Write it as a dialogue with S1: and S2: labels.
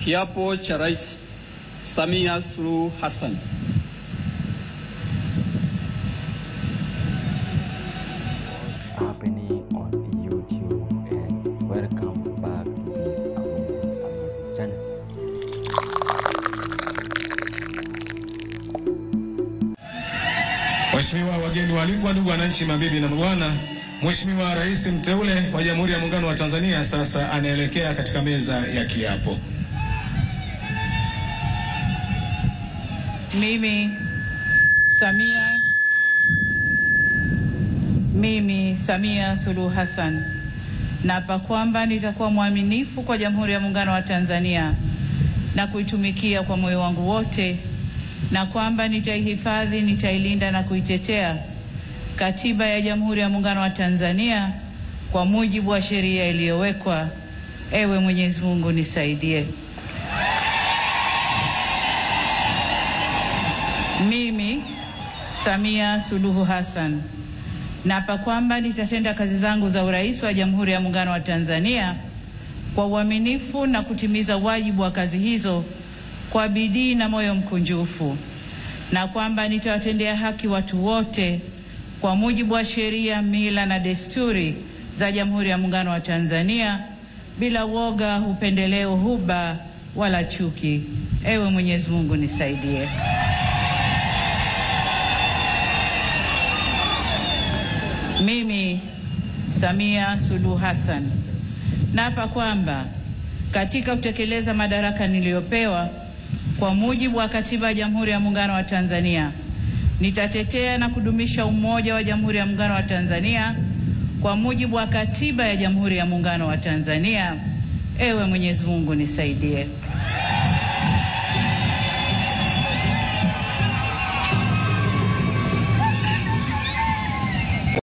S1: Kiapo cha Rais Samia Suluhu Hassan.
S2: Happening on YouTube, and welcome back to this amazing channel.
S3: Mheshimiwa wageni waalikwa, ndugu wananchi, mabibi na mabwana, Mheshimiwa Rais mteule wa Jamhuri ya Muungano wa Tanzania sasa anaelekea katika meza ya kiapo.
S4: Mimi Samia Suluhu Hassan naapa kwamba nitakuwa mwaminifu kwa Jamhuri ya Muungano wa Tanzania na kuitumikia kwa moyo wangu wote, na kwamba nitaihifadhi, nitailinda na kuitetea Katiba ya Jamhuri ya Muungano wa Tanzania kwa mujibu wa sheria iliyowekwa. Ewe Mwenyezi Mungu nisaidie. Mimi Samia Suluhu Hassan naapa kwamba nitatenda kazi zangu za urais wa Jamhuri ya Muungano wa Tanzania kwa uaminifu na kutimiza wajibu wa kazi hizo kwa bidii na moyo mkunjufu, na kwamba nitawatendea haki watu wote kwa mujibu wa sheria, mila na desturi za Jamhuri ya Muungano wa Tanzania bila woga, upendeleo, huba wala chuki. Ewe Mwenyezi Mungu nisaidie. Mimi Samia Suluhu Hassan naapa kwamba katika kutekeleza madaraka niliyopewa kwa mujibu wa Katiba ya Jamhuri ya Muungano wa Tanzania, nitatetea na kudumisha umoja wa Jamhuri ya Muungano wa Tanzania kwa mujibu wa Katiba ya Jamhuri ya Muungano wa Tanzania. Ewe Mwenyezi Mungu nisaidie.